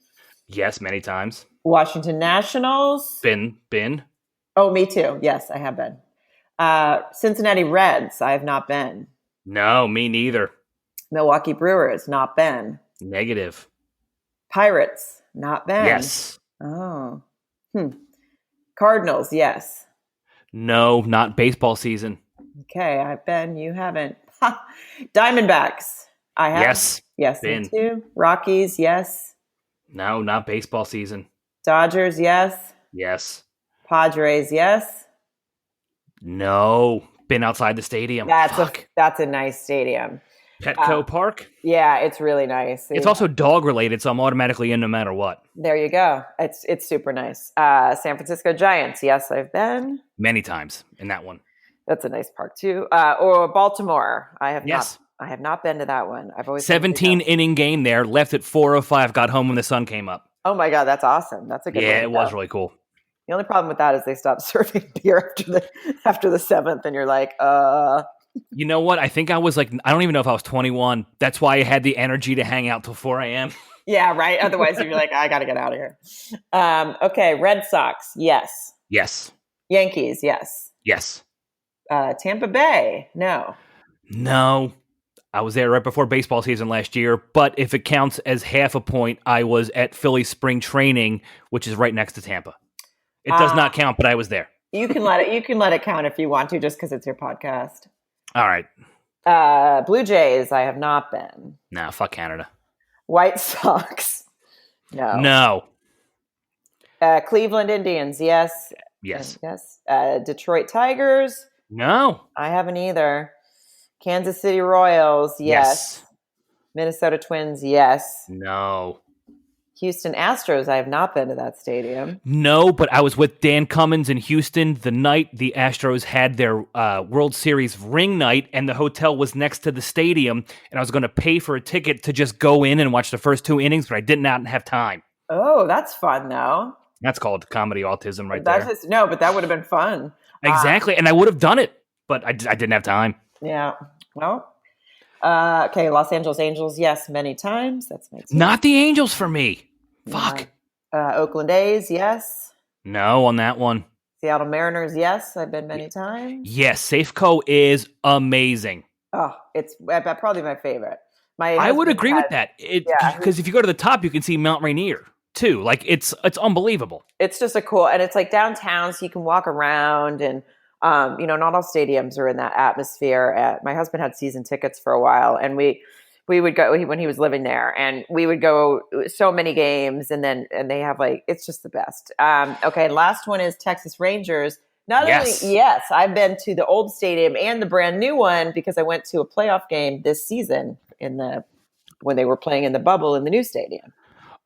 Yes, many times. Washington Nationals. Been. Oh, me too. Yes, I have been. Cincinnati Reds, I have not been. No, me neither. Milwaukee Brewers, not been. Negative. Pirates, not been. Yes. Oh. Cardinals, yes. No, not baseball season. Okay, I've been. You haven't. Diamondbacks, I have. Yes, me too. Rockies, yes. No, not baseball season. Dodgers, yes. Yes. Padres, yes. No, been outside the stadium. That's a nice stadium. Petco Park? Yeah, it's really nice. It's also dog related, so I'm automatically in no matter what. There you go. It's super nice. San Francisco Giants. Yes, I've been. Many times in that one. That's a nice park too. Or Baltimore. I have not. I have not been to that one. I've always 17-inning game there. Left at 4:05. Got home when the sun came up. Oh my God, that's awesome. That's a good one. Yeah, it was really cool. The only problem with that is they stopped serving beer after the 7th, and you're like, You know what? I think I was like, I don't even know if I was 21. That's why I had the energy to hang out till 4 a.m. Yeah, right. Otherwise, you'd be like, I got to get out of here. Okay, Red Sox, yes. Yes. Yankees, yes. Yes. Tampa Bay, no. No. I was there right before baseball season last year, but if it counts as half a point, I was at Philly spring training, which is right next to Tampa. It does not count, but I was there. You can let it count if you want to, just because it's your podcast. All right. Blue Jays, I have not been. Nah, fuck Canada. White Sox, no. No. Cleveland Indians, yes. Yes. Yes. Detroit Tigers, no. I haven't either. Kansas City Royals, yes. Minnesota Twins, yes. No. Houston Astros, I have not been to that stadium. No, but I was with Dan Cummins in Houston the night the Astros had their World Series ring night, and the hotel was next to the stadium, and I was going to pay for a ticket to just go in and watch the first 2 innings, but I did not have time. Oh, that's fun, though. That's called comedy autism right there. No, but that would have been fun. Exactly, and I would have done it, but I didn't have time. Yeah, well... okay, Los Angeles Angels, yes, many times. That's my team. Not the Angels for me. Fuck. Oakland A's, yes. No on that one. Seattle Mariners, yes. I've been many times. Yes, Safeco is amazing. Oh, it's probably my favorite. I would agree with that. Because if you go to the top, you can see Mount Rainier too. Like it's unbelievable. It's just and it's like downtown, so you can walk around and. Not all stadiums are in that atmosphere. My husband had season tickets for a while, and we would go when he was living there, and we would go so many games, and they have it's just the best. Okay, last one is Texas Rangers. I've been to the old stadium and the brand new one because I went to a playoff game this season when they were playing in the bubble in the new stadium.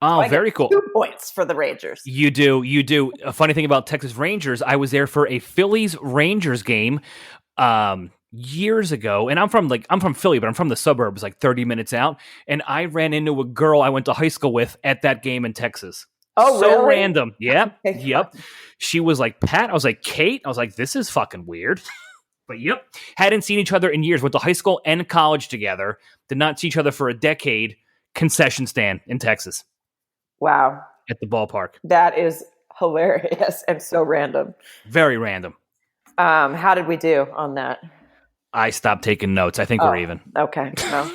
Oh, so very cool. 2 points for the Rangers. You do. A funny thing about Texas Rangers, I was there for a Phillies-Rangers game years ago, and I'm from Philly, but I'm from the suburbs, 30 minutes out, and I ran into a girl I went to high school with at that game in Texas. Oh, so really? random. Yep. Okay, Yep. She was like Pat. I was like Kate. I was like, this is fucking weird. But yep. Hadn't seen each other in years. Went to high school and college together. Did not see each other for a decade. Concession stand in Texas Wow. at the ballpark. That is hilarious and so random. Very random. How did we do on that? I stopped taking notes. I think we're even. Okay. Well,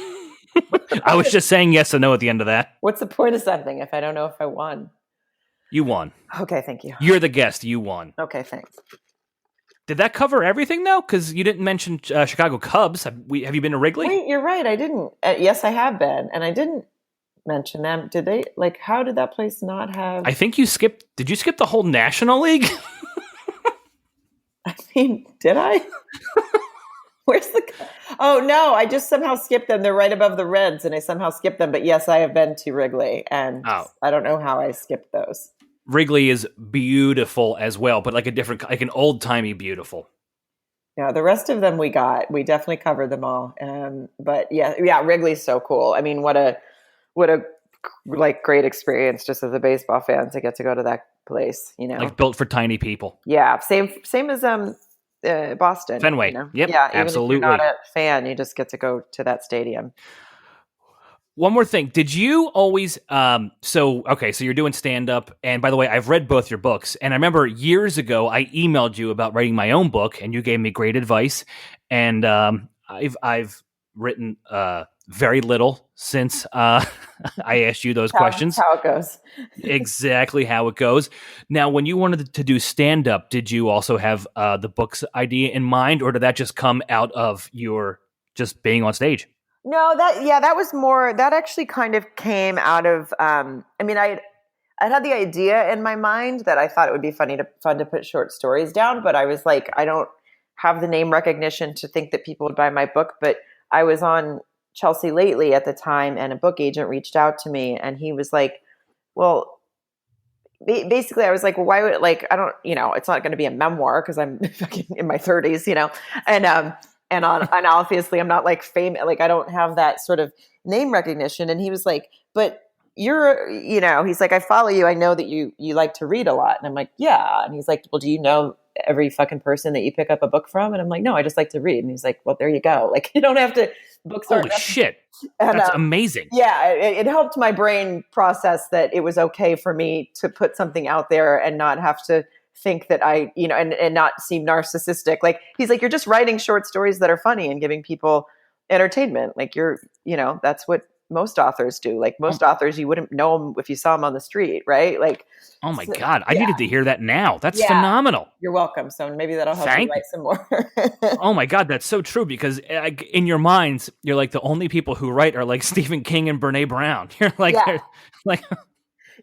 I was just saying yes or no at the end of that. what's the point of something if I don't know if I won? You won. Okay, thank you. You're the guest. You won. Okay, thanks. Did that cover everything, though? Because you didn't mention Chicago Cubs. Have you been to Wrigley? Wait, you're right. I didn't. Yes, I have been, and I didn't mention them. Did they? Like, how did that place not have? I think you skipped. Did you skip the whole National League? I mean, did I? Where's the? Oh no, I just somehow skipped them. They're right above the Reds, and I somehow skipped them. But yes, I have been to Wrigley, and I don't know how I skipped those. Wrigley is beautiful as well, but like an old timey beautiful. Yeah, the rest of them we definitely covered them all. But yeah, Wrigley's so cool. I mean, what a like great experience just as a baseball fan to get to go to that place. You know, like built for tiny people. Yeah, same as Boston. Fenway. You know? Yep, yeah, even absolutely. If you're not a fan, you just get to go to that stadium. One more thing. Did you always so you're doing stand-up, and by the way, I've read both your books, and I remember years ago I emailed you about writing my own book, and you gave me great advice, and I've written very little since I asked you those questions. How it goes. Exactly how it goes. Now, when you wanted to do stand-up, did you also have the book's idea in mind, or did that just come out of your just being on stage? No, that was more, that actually kind of came out of, I mean, I had the idea in my mind that I thought it would be fun to put short stories down, but I was like, I don't have the name recognition to think that people would buy my book. But I was on Chelsea Lately at the time, and a book agent reached out to me, and he was like, well, basically I was like, well, why would, like, I don't, it's not going to be a memoir because I'm fucking in my 30s, and obviously I'm not like famous, like I don't have that sort of name recognition. And he was like, but you're, he's like, I follow you. I know that you like to read a lot. And I'm like, yeah. And he's like, well, do you know every fucking person that you pick up a book from? And I'm like, no, I just like to read. And he's like, well, there you go. Like, you don't have to, books Holy shit. And, that's amazing. Yeah. It helped my brain process that it was okay for me to put something out there and not have to think that I, and not seem narcissistic. Like, he's like, you're just writing short stories that are funny and giving people entertainment. Like, that's what most authors do. Like, most authors, you wouldn't know them if you saw them on the street, right? Like, oh my God, I needed to hear that now. That's phenomenal. You're welcome. So maybe that'll help you write some more. Oh my God, that's so true, because in your minds, you're like, the only people who write are like Stephen King and Brene Brown. You're like, like.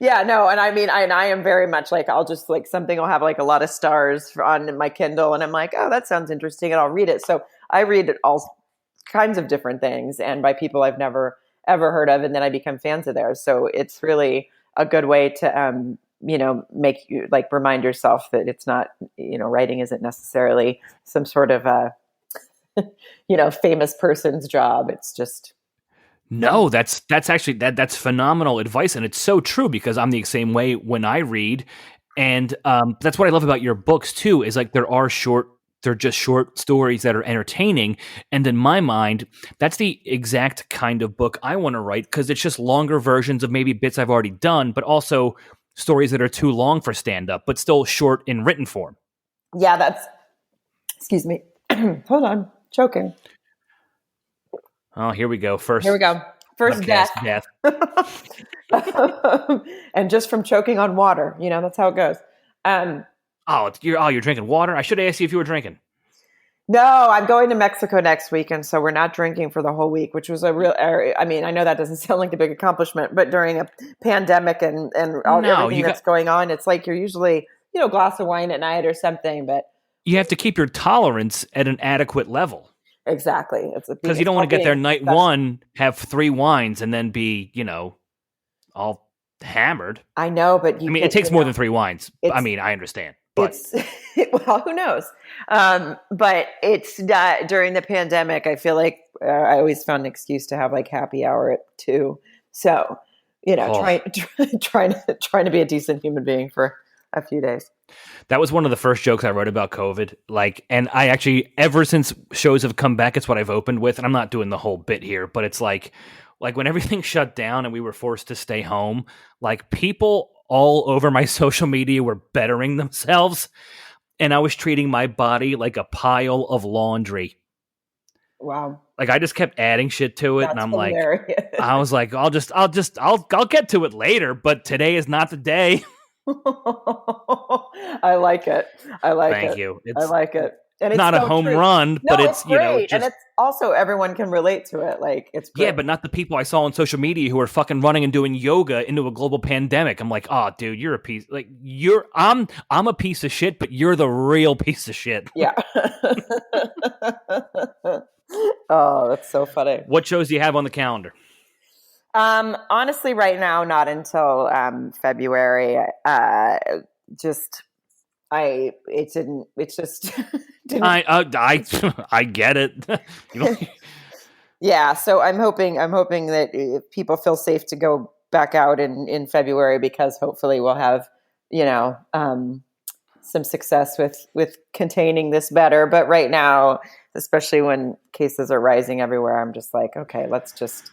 Yeah, no, and I mean, I am very much like, I'll just like, something will have like a lot of stars on my Kindle, and I'm like, oh, that sounds interesting, and I'll read it. So I read all kinds of different things, and by people I've never ever heard of, and then I become fans of theirs. So it's really a good way to, make you like remind yourself that it's not, writing isn't necessarily some sort of famous person's job. It's just. No, that's actually that's phenomenal advice, and it's so true, because I'm the same way when I read, and that's what I love about your books too. Is like they're just short stories that are entertaining, and in my mind, that's the exact kind of book I want to write, because it's just longer versions of maybe bits I've already done, but also stories that are too long for stand-up, but still short in written form. Yeah, excuse me. Hold on, choking. Oh, here we go. First death. And just from choking on water, that's how it goes. You're drinking water? I should have asked you if you were drinking. No, I'm going to Mexico next week, and so we're not drinking for the whole week, which was a real. I mean, I know that doesn't sound like a big accomplishment, but during a pandemic and everything that's going on, it's like you're usually a glass of wine at night or something, but you have to keep your tolerance at an adequate level. Exactly. Because you don't want to get there night one, have 3 wines, and then be, all hammered. I know, but it takes more than 3 wines. I mean, I understand. But well, who knows? But it's not, during the pandemic, I feel like I always found an excuse to have like happy hour at 2. So trying to be a decent human being for a few days. That was one of the first jokes I wrote about COVID. And I actually, ever since shows have come back, it's what I've opened with. And I'm not doing the whole bit here, but it's like when everything shut down and we were forced to stay home, people all over my social media were bettering themselves. And I was treating my body like a pile of laundry. Wow. I just kept adding shit to it. That's and I'm hilarious. I was like, I'll get to it later, but today is not the day. I like it. Thank you. I like it. And it's not a home run, but it's great. And it's also, everyone can relate to it. It's great. Yeah, but not the people I saw on social media who are fucking running and doing yoga into a global pandemic. I'm like, oh, dude, you're a piece. I'm a piece of shit, but you're the real piece of shit. Yeah. Oh, that's so funny. What shows do you have on the calendar? Honestly, right now, not until February. It just didn't. I get it. Yeah, so I'm hoping that people feel safe to go back out in February, because hopefully we'll have some success with containing this better. But right now, especially when cases are rising everywhere, I'm just like, okay, let's just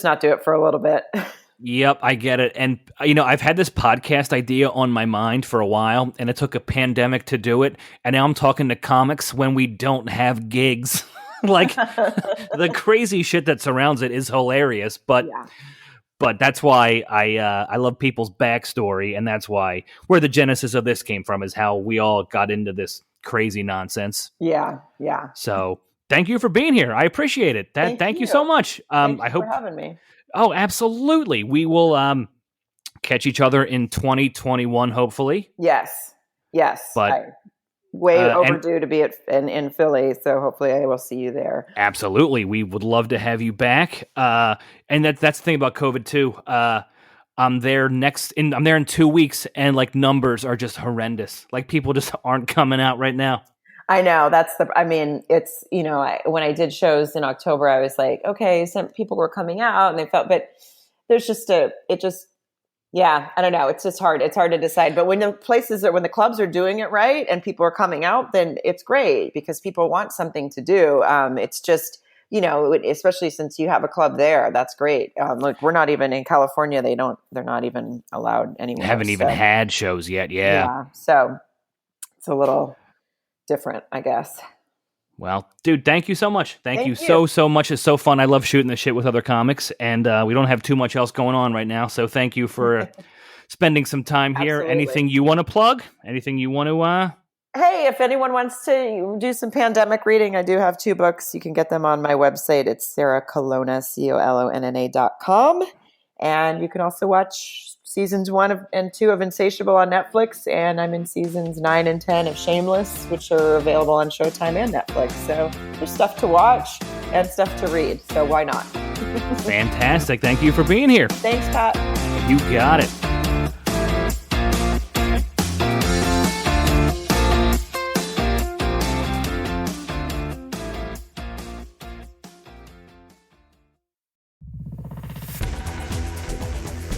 not do it for a little bit. Yep, I get it. And, I've had this podcast idea on my mind for a while, and it took a pandemic to do it. And now I'm talking to comics when we don't have gigs. The crazy shit that surrounds it is hilarious. But that's why I love people's backstory. And that's why where the genesis of this came from is how we all got into this crazy nonsense. Yeah, yeah. So thank you for being here. I appreciate it. Thank you so much. I hope for having me. Oh, absolutely. We will catch each other in 2021, hopefully. Yes. But way overdue to be in Philly, so hopefully I will see you there. Absolutely. We would love to have you back. And that's the thing about COVID too. I'm there in 2 weeks, and numbers are just horrendous. People just aren't coming out right now. I know it's, when I did shows in October, I was like, okay, some people were coming out and they felt, but there's I don't know. It's just hard. It's hard to decide. But when the clubs are doing it right and people are coming out, then it's great because people want something to do. It's just, especially since you have a club there, that's great. We're not even in California. They're not even allowed anymore. They haven't even had shows yet. Yeah. So it's a little different, I guess. Well, dude, thank you so much. Thank you so much. It's so fun. I love shooting the shit with other comics, and we don't have too much else going on right now. So thank you for spending some time here. Absolutely. Anything you want to plug? Anything you want to? Hey, if anyone wants to do some pandemic reading, I do have 2 books. You can get them on my website. It's Colonna, COLONNA.com. And you can also watch seasons 1 and 2 of Insatiable on Netflix, and I'm in seasons 9 and 10 of Shameless, which are available on Showtime and Netflix. So there's stuff to watch and stuff to read, so why not? Fantastic. Thank you for being here. Thanks, Pat. You got it.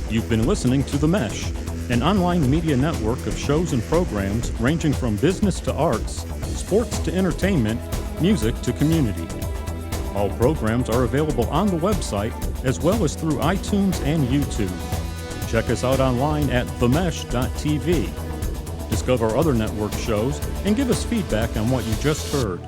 You've been listening to The Mesh, an online media network of shows and programs ranging from business to arts, sports to entertainment, music to community. All programs are available on the website as well as through iTunes and YouTube. Check us out online at themesh.tv. Discover other network shows and give us feedback on what you just heard.